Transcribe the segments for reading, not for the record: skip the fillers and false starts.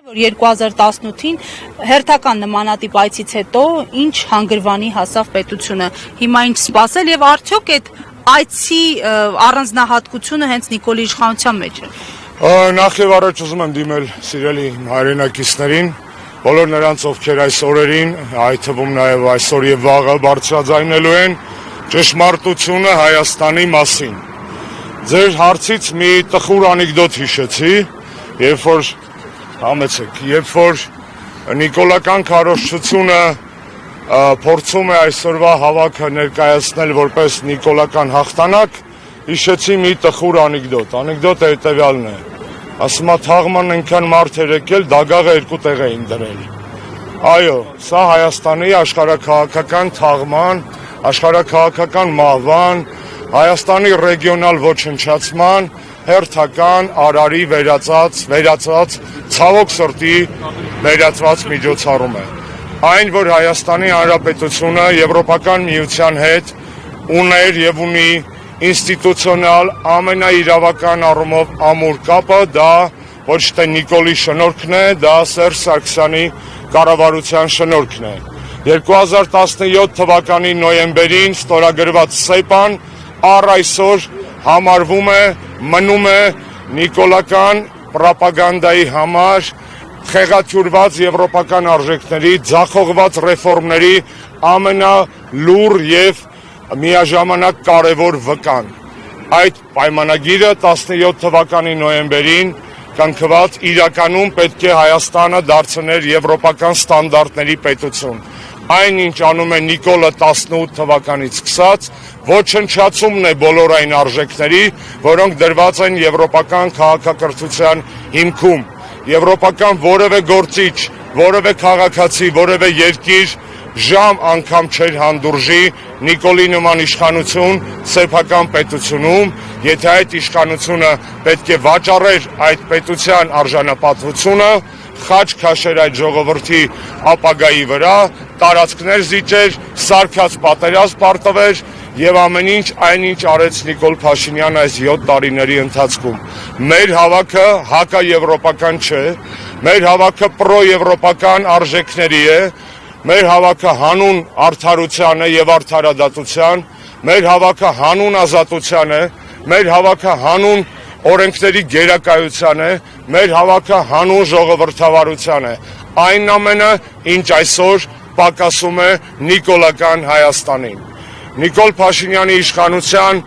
2018-ին հերթական նմանատիպ այցից հետո ինչ հանգրվանի հասավ պետությունը, հիմա ինչ սպասել եւ արդյոք այդ այցի առանձնահատկությունը հենց Նիկոլի իշխանության մեջ է։ Նախ եւ առաջ ուզում եմ դիմել սիրելի հայրենակիցներին, բոլոր նրանց, ովքեր այս օրերին, այդ թվում նաեւ այսօր եւ վաղը բարձրաձայնելու են ճշմարտությունը Հայաստանի մասին։ Ձեր հարցից մի տխուր անեկդոտ հիշեցի, երբ որ նիկոլական քարոզչությունը փորձում է այսօրվա հավաքը ներկայացնել որպես նիկոլական հաղթանակ, հիշեցի մի տխուր անեկդոտ։ Անեկդոտը հետևյալն է. ասում է թաղման այնքան մարդ էր եկել, դագաղը երկու տեղ էին դրել։ Այո, սա Հայաստանի աշխարհաքաղաքական թաղման, աշխարհաքաղաքական մահվան, Հայաստանի ռեգիոնալ ոչնչացման հերթական արարի վերածած ցավոք սրտի վերածված միջոցառում է։ Այն, որ Հայաստանի Հանրապետությունը Եվրոպական միության հետ ուներ եւ ունի ինստիտուցիոնալ ամենաիրավական առումով ամուր կապը, դա ոչ թե Նիկոլի շնորհքն է, դա Սերժ Սարգսյանի կառավարության շնորհքն է։ 2017 թվականի նոյեմբերին ստորագրված ՍԵՊԱ-ն առ այսօր համարվում է, մնում է նիկոլական պրոպագանդայի համար խեղաթյուրված եվրոպական արժեքների, ձախողված ռեֆորմների ամենալուռ եւ միաժամանակ կարևոր վկան։ Այդ պայմանագիրը 17 թվականի նոյեմբերին կնքված իրականում պետք է Հայաստանը դարձներ եվրոպական ստանդարտների պետություն։ Այնինչ անում է Նիկոլը 18 թվականից սկսած, ոչնչացումն է բոլոր այն արժեքների, որոնք դրված են եվրոպական քաղաքակրթության հիմքում։ Եվրոպական որևէ գործիչ, որևէ քաղաքացի, որևէ երկիր ժամ անգամ չէր հանդուրժի Նիկոլի նման իշխանություն սեփական պետությունում, եթե այդ իշխանությունը պետք է վաճառեր այդ պետության արժանապատվությունը, խաչ քաշեր այդ ժողովրդի ապագայի վրա, տարածքներ զիջեր, սարքած պատերազմ պարտվեր եւ ամեն ինչ այնինչ արեց Նիկոլ Փաշինյանը այս 7 տարիների ընթացքում։ Մեր հավաքը հակաեվրոպական չէ, մեր հավաքը պրոեվրոպական արժեքների է, մեր հավաքը հանուն արդարության է եւ արդարադատության, մեր հավաքը հանուն ազատության է, մեր հավաքը հանուն օրենքների գերակայության է, մեր հավաքը հանուն ժողովրդավարության է։ Այն ամենը, ինչ այսօր պակասում է նիկոլական Հայաստանին։ Նիկոլ Փաշինյանի իշխանության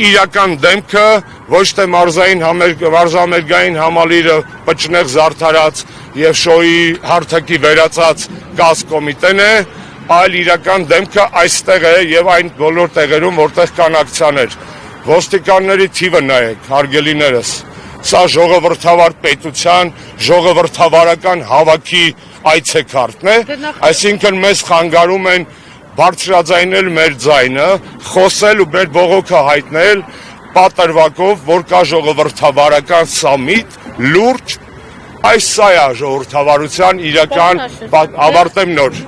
իրական դեմքը ոչ թե մարզամերգային համալիրը պճնեղ զարդարած եւ շոուի հարթակի վերածած կազմկոմիտեն է, այլ իրական դեմքը այստեղ է եւ այն բոլոր տեղերում, որտեղ կան ակցիաներ։ Ոստիկանների թիվը նայեք, հարգելիներս, սա ժողովրդավար պետության, ժողովրդավարական հավաքի այցեքարտն է, այսինքն մեզ խանգարում են բարձրաձայնել մեր ձայնը, խոսել ու մեր բողոքը հայտնել պատրվակով, որ կա ժողովրդավարական սամիտ, լուրջ, այս սա է ժողովրդավարության իրական, ավարտեմ նոր,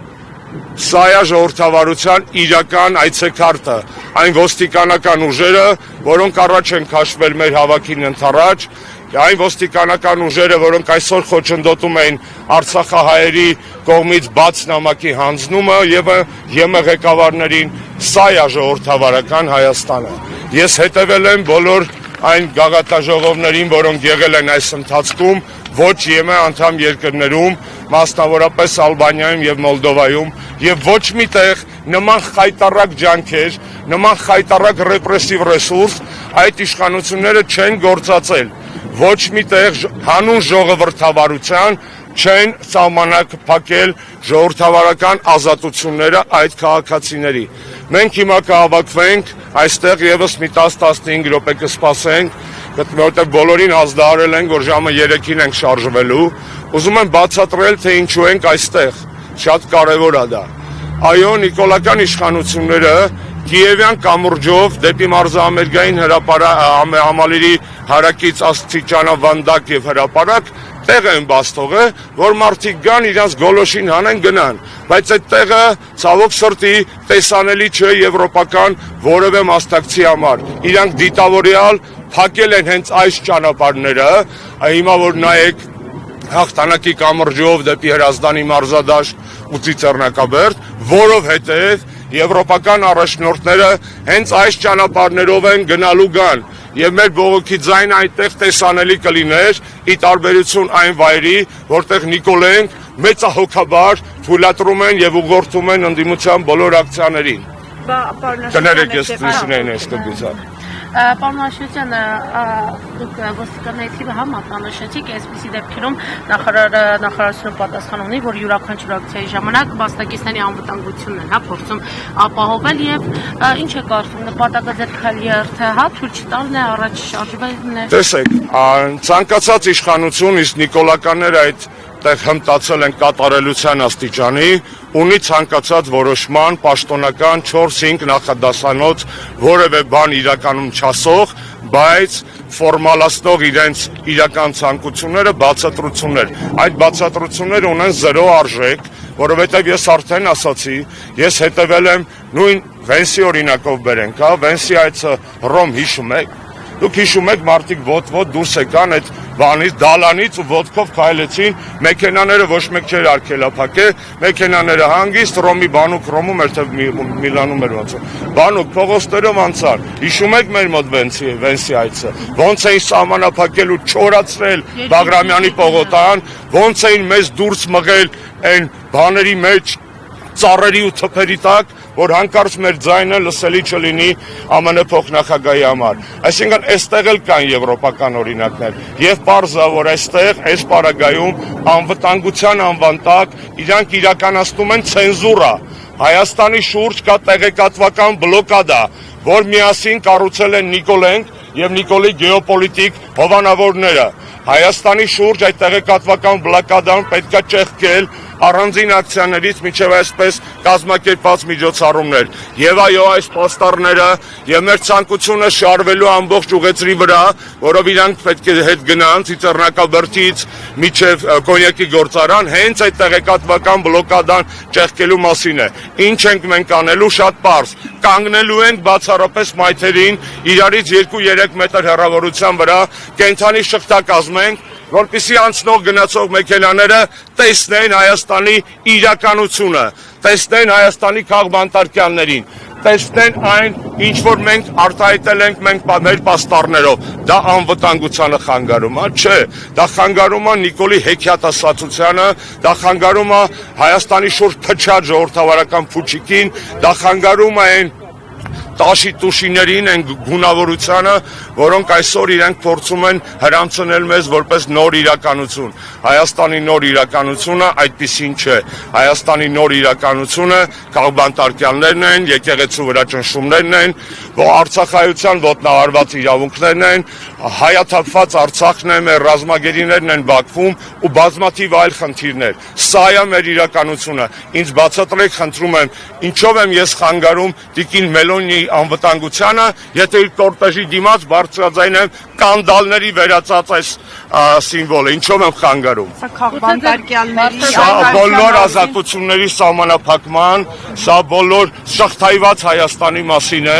սա է ժողովրդավարության իրական այցեքարտը, այն ոստիկանական ուժերը, որոնք առաջ են քաշվել մեր հավաքին ընդառաջ, այն ոստիկանական ուժերը, որոնք այսօր խոչընդոտում էին արցախահայերի կողմից բաց նամակի հանձնումը եւ ԵՄ ղեկավարներին, սա է ժողովրդավարական Հայաստանը։ Ես հետևել եմ բոլոր այն գաղաթաժողովներին, որոնք եղել են այս ընթացքում, ոչ ԵՄ անդամ երկրներում, մասնավորապես Ալբանիայում եւ Մոլդովայում, եւ ոչ միտեղ նման խայտառակ ջանքեր, նման խայտառակ ռեպրեսիվ ռեսուրս այդ իշխանությունները չեն գործածել։ Ոչ միտեղ հանուն ժողովրդավարության չեն սահմանակ փակել ժողովրդավարական ազատությունները այդ քաղաքացիների։ Մենք հիմա կհավաքվենք այստեղ եւս մի 10-15 րոպե կսպասենք, որտեղ բոլորին ազդարել ենք, որ ժամը 3-ին ենք շարժվելու։ Ուզում եմ բացատրել, թե ինչու ենք այստեղ։ Շատ կարևոր է դա։ Այո, նիկոլական իշխանությունները Կիևյան կամուրջով դեպի մարզամերգային համալիրի հարակից աստիճանավանդակ եւ հրապարակ տեղ են բաց թողել, որ մարդիկ գան իրանց գոլոշին հանեն գնան, բայց այդ տեղը ցավոք սրտի տեսանելի չէ եվրոպական որևէ մասնակցի համար։ Իրանք դիտավորյալ փակել են հենց այս ճանապարհները, հիմա որ նայեք հաղթանակի կամրջով դեպի Հրազդանի մարզադաշտ ու Ծիծեռնակաբերդ, որովհետև եվրոպական առաջնորդները հենց այս ճանապարհներով են գնալու գան եւ մեր բողոքի ձայնը այնտեղ տեսանելի կլիներ ի տարբերություն այն վայրի, որտեղ Նիկոլենք մեծահոգաբար թույլատրում են եւ ուղղորդում են ընդդիմության բոլոր ակցիաներին։ Կներեք ես դրսին այս կգուցա։ Պարոն Աշոտյան, դուք ոստիկանների թիվը համաձայնեցիք այսպիսի դեպքերում նախարարությունը պատասխան ունի, որ յուրաքանչյուր ակցիայի ժամանակ մասնակիցների անվտանգությունն են փորձում ապահովել եւ ինչ է կարծում նպատակը ձեր քայլերթը թույլ չտալն է առաջ շարժվելն է։ Տեսեք, ցանկացած իշխանություն իսկ նիկոլականները այդ տեղ հմտացել են կատարելության աստիճանի, ունի ցանկացած որոշման պաշտոնական 4-5 նախադասանոց որևէ բան իրականում չասող, բայց ֆորմալացնող իրենց իրական ցանկությունները բացատրություններ։ Այդ բացատրությունները ունեն 0 արժեք, որովհետև ես արդեն ասացի, ես հետևել եմ նույն Վենսի օրինակով բերենք, հա, Վենսի այցը Ռոմ հիշում եք։ Դուք հիշում եք մարդիկ ոտվոտ դուրս եկան այդ բանից, դալանից ու ոտքով քայլեցին, մեքենաները ոչ մեկ չէր արգելափակել, մեքենաները հանգիստ Ռոմի բանուկ Ռոմում էր թե Միլանում էր ոնց։ Բանուկ փողոցներով անցան։ Հիշում եք մեր մոտ Վենսի այցը, ոնց էին սահմանափակել ու չորացրել Բաղրամյանի պողոտան, ոնց էին մեզ դուրս մղել այն բաների մեջ ծառերի ու թփերի տակ, որ հանկարծ մեր ձայնը լսելի չլինի ԱՄՆ փոխնախագահի համար։ Այսինքն այստեղ էլ կան եվրոպական օրինակներ եւ պարզա, որ այստեղ այս պարագայում անվտանգության անվան տակ իրանք իրականացնում են ցենզուրա։ Հայաստանի շուրջ կա տեղեկատվական բլոկադա, որ միասին կառուցել են Նիկոլենք եւ Նիկոլի գեոպոլիտիկ հովանավորները։ Հայաստանի շուրջ այդ տեղեկատվական բլոկադան պետքա ճեղքել առանձին ակցիաներից մինչև այսպես կազմակերպված միջոցառումներ։ Եվ այո, այս պաստառները եւ մեր ցանկությունը շարվելու ամբողջ ուղեծրի վրա, որով իրանք պետք է հետ գնան Ծիծեռնակաբերդից մինչև կոնյակի գործարան, հենց այդ տեղեկատվական բլոկադան ճեղքելու մասին է։ Ինչ ենք մենք անելու, շատ պարզ։ Կանգնելու ենք բացառապես մայթերին իրարից 2-3 մետր հեռավորության վրա, կենթանի շղթա կազմենք, որպեսզի անցնող գնացող մեքենաները տեսնեն Հայաստանի իրականությունը, տեսնեն Հայաստանի քաղբանտարկյաններին, տեսնեն այն, ինչ որ մենք արտահայտել ենք մեր պաստառներով, դա անվտանգությանը խանգարում է, չէ, դա խանգարում է Նիկոլի հեքիաթասացությանը, դա խանգարում է Հայաստանի շուրջ փչած ժողովրդավարական փուչիկին, դա խանգարում է այն տաշի-տուշիներին են գունավորությանը, որոնք այսօր իրենք փորձում են հրամցնել մեզ որպես նոր իրականություն։ Հայաստանի նոր իրականությունը այդպիսին չէ։ Հայաստանի նոր իրականությունը քաղբանտարկյաններն են, եկեղեցու վրա ճնշումներն են, արցախայության ոտնահարված իրավունքներն են, հայաթափված Արցախն է, մեր ռազմագերիներն են Բաքվում ու բազմաթիվ այլ խնդիրներ։ Սա է մեր իրականությունը։ Ինձ բացատրեք, խնդրում եմ, ինչով եմ ես խանգարում Տիկին Մելոնիի անվտանգությանը, եթե իր կորտեժի դիմաց բարձրաձայն եմ կանդալների վերածած այս սիմվոլը, ինչով եմ խանգարում։ Սա քաղբանտարկյանների Սա բոլոր ազատությունների սահմանափակման, սա բոլոր շղթայված Հայաստանի մասին է,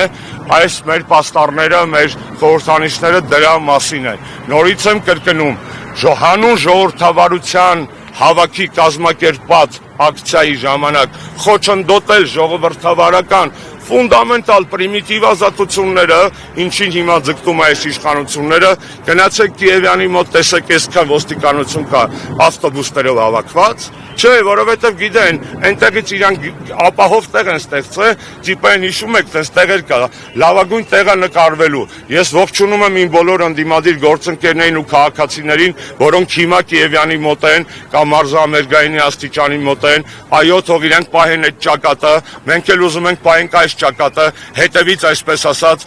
այս մեր պաստառները, մեր խորհրդանիշները դրա մասին են։ Նորից եմ կրկնում, հանուն ժողովրդավարության հավաքի կազմակերպված ակցիայի ժամանակ խոչընդոտել ժողովրդավարական ֆունդամենտալ պրիմիտիվ ազատությունները, ինչին հիմա ձգտում է այս իշխանությունները, գնացեք Կիևյանի մոտ տեսեք այսքան ոստիկանություն կա ավտոբուսներով հավաքված, չէ, որովհետև գիտեն, այնտեղից իրանք ապահով տեղ են ստեղծել, ճիպային հիշում եք, տես տեղեր կա, լավագույն տեղը նկարվելու։ Ես ողջունում եմ իմ բոլոր ընդդիմադիր գործընկերներին ու քաղաքացիներին, որոնք հիմա Կիևյանի մոտ են կամ մարզամերգայինի աստիճանի մոտ են, այո, թող իրանք պահեն այդ ճակատը, մենք էլ ուզում ենք պահենք այս ճակատը, հետևից այսպես ասած,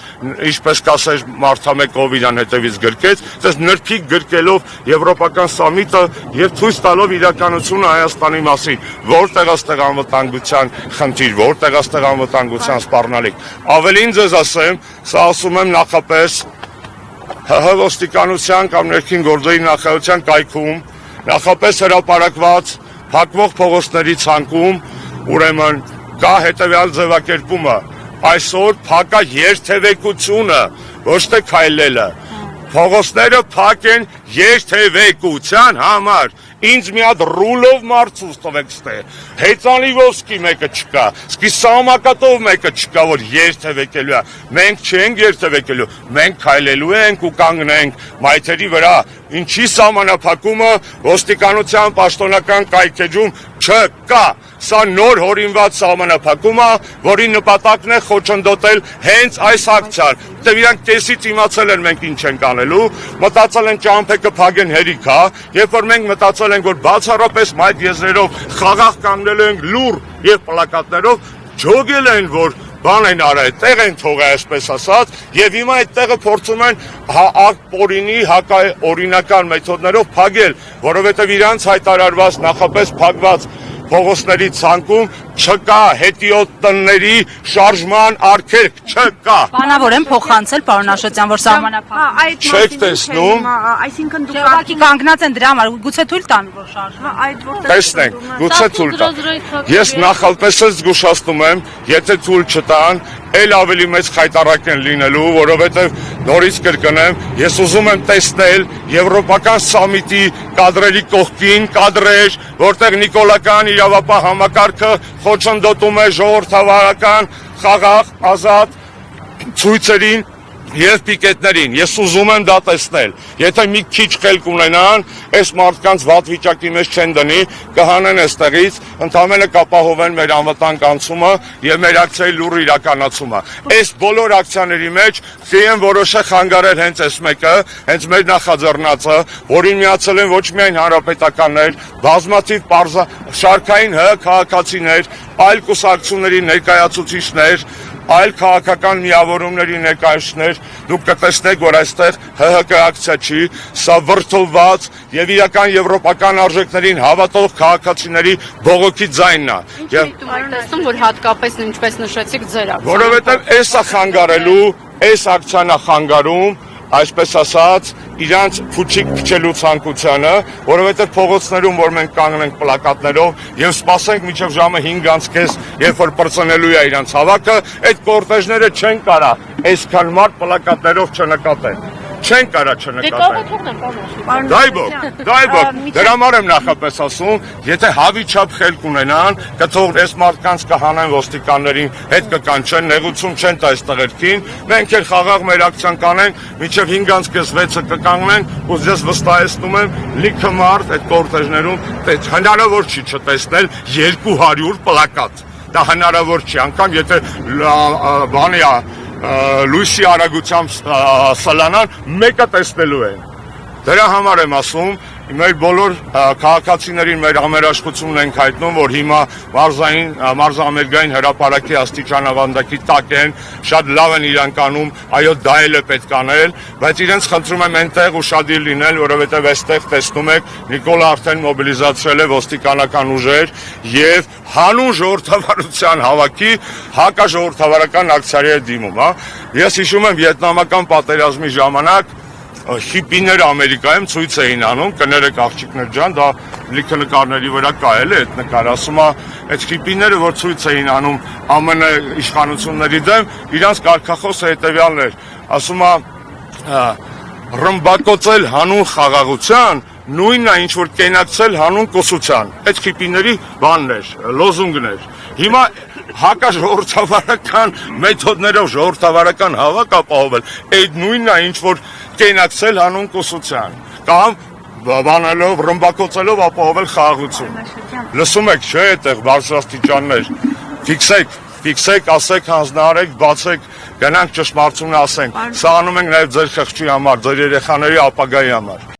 ինչպես կասեր Մարտամեկով իրան հետևից գրկեց, դες նրբիկ գրկելով եվրոպական սամիտը եւ ցույց տալով իրականությունը Հայաստանի մասին, որտեղ աստեղ անվտանգության խնդիր, որտեղ աստեղ անվտանգության սպառնալիք։ Ավելին ձեզ ասեմ, սա ասում եմ նախապես ՀՀ ոստիկանության կամ ներքին գործերի նախարարության կայքում, նախապես հրապարակված փակվող փողոցների ցանկում, ուրեմն կա հետևյալ ձևակերպումը. այսօր փակա երթևեկությունը, ոչ թե քայլելը։ Փողոցները փակ են երթևեկության համար։ Ինձ մի հատ ռուլով մարցուց տվեք ստե։ Հեծանիվովսկի մեկը չկա, սկի Սահմակատով մեկը չկա, որ երթևեկելու է։ Մենք չենք երթևեկելու, մենք քայլելու ենք ու կանգնենք մայթերի վրա։ Ինչի սահմանափակումը ոստիկանության պաշտոնական կայքեջում չկա։ Սա նոր հորինված սահմանափակում է, որի նպատակն է խոչընդոտել հենց այս ակցիան։ Դե իրանք կեսից իմացել են մենք ինչ ենք անելու, մտածել են ճամփեքը փագեն հերիք, երբ որ մենք մտածել ենք, որ բացառապես մայթ եզրերով խաղաղ կանգնելու ենք լուր եւ պլակատներով, ջոգել են, որ բան են արել, տեղ են թողել, այսպես ասած, եւ հիմա այդ տեղը փորձում են պորինի հակաօրինական մեթոդներով փակել, որովհետեւ իրանց հայտարարված նախապես փակված փողոցների ցանկում չկա հետիոտ տնների շարժման արգելք, չկա։ Բանավոր են փոխանցել, պարոն Աշոտյան, որ սահմանափակ Չեք տեսնում։ Այսինքն դուք Ուղղակի կանգնած են դրա համար, գուցե թույլ տան, որ շարժվի։ այդ որտեղ Տեսնենք, գուցե թույլ տան։ Ես նախապես զգուշացնում եմ, եթե թույլ չտան, էլ ավելի մեծ խայտառակ են լինելու, որովհետև նորից կրկնեմ, ես ուզում եմ տեսնել եվրոպական սամիտի կադրերի կողքին կադրեր, որտեղ նիկոլական իրավապահ համակարգը խոչընդոտում է ժողովրդավարական, խաղաղ, ազատ ցույցերին եւ պիկետներին։ Ես ուզում եմ դա տեսնել։ Եթե մի քիչ խելք ունենան, այս մարդկանց վատ վիճակի մեջ չեն դնի, կհանեն այստեղից, ընդամենը կապահովեն մեր անվտանգ անցումը եւ մեր ակցիայի լուր իրականացումը։ Այս բոլոր ակցիաների մեջ CM որոշը խանգարել հենց այս մեկը, հենց մեր նախաձեռնածը, որին միացել են ոչ միայն հանրապետականներ, բազմաթիվ շարքային քաղաքացիներ, այլ կուսակցությունների ներկայացուցիչներ, այլ քաղաքական միավորումների ներկայացուցիչներ, դուք կտեսնեք, որ այստեղ ՀՀԿ ակցիա չի, սա վրդովված եւ իրական եվրոպական արժեքներին հավատող քաղաքացիների բողոքի ձայնն է։ Դուք տեսնում, որ հատկապես ինչպես նշեցիք ձեր ակցիան։ Որովհետեւ այս է խանգարելու, այս ակցիան է խանգարում, այսպես ասած, իրանց փուչիկ փչելու ցանկությանը, որովհետև փողոցներում, որ մենք կանգնենք պլակատներով եւ սպասենք մինչեւ ժամը 5:30, երբ որ պրծնելու է իրանց հավաքը, այդ կորտեժները չեն կարա այսքան մարդ պլակատներով չնկատեն։ Չեն կարա չնկատեն։ Դայբոք, դրա համար եմ նախապես ասում, եթե հավի չափ խելք ունենան, կթող այս մարդկանց կհանեն ոստիկաններին, հետ կկանչեն, նեղություն չեն տա այս տղերքին, մենք էլ խաղաղ մեր ակցիան կանենք, մինչև 5:30-ը կկանգնենք, ու ձեզ վստահեցնում եմ, լիքը մարդ այդ կորտեժներում հնարավոր չի չտեսնել 200 պլակատ։ Դա հնարավոր չի, անգամ եթե բանի է լույսի արագությամբ սլանան, մեկը տեսնելու են։ Դրա համար եմ ասում, մեր բոլոր քաղաքացիներին մեր համերաշխությունն ենք հայտնում, որ հիմա մարզամերգային հրապարակի աստիճանավանդակի տակ են, շատ լավ են իրանք անում, այո դա էլ է պետք անել, բայց իրենց խնդրում եմ այնտեղ ուշադիր լինել, որովհետև այստեղ տեսնում եք Նիկոլը արդեն մոբիլիզացրել է ոստիկանական ուժեր եւ հանուն ժողովրդավարության հավաքի հակաժողովրդավարական ակցիաների է դիմում, Ես հիշում եմ վիետնամական պատերազմի ժամանակ հիպիները Ամերիկայում ցույց էին անում, կներեք աղջիկներ ջան, դա լիքը նկարների վրա կա էլ է այդ նկարը, ասում է, այդ հիպիները, որ ցույց էին անում ԱՄՆ իշխանությունների դեմ, իրանց կարգախոսը հետևյալն էր, ասում է, ռմբակոծել հանուն խաղաղության, նույնն է ինչ որ կենակցել հանուն կոսության։ Այդ հիպիների բանն էր, լոզունգն էր։ Հիմա հակաժողովրդավարական մեթոդներով ժողովրդավարական հավաք ապահովել, այդ նույնն է ինչ որ կենակցել հանուն կոսության կամ բանալով, ռմբակոծելով ապահովել խաղաղություն։ Լսում եք, չէ՞ այդտեղ բարձրաստիճաններ։ Ֆիքսեք, ասեք, հանձնարարեք, բացեք, գնանք ճշմարտությունը ասենք։ Սա անում ենք նաև ձեր խղճի համար, ձեր երեխաների ապագայի համար։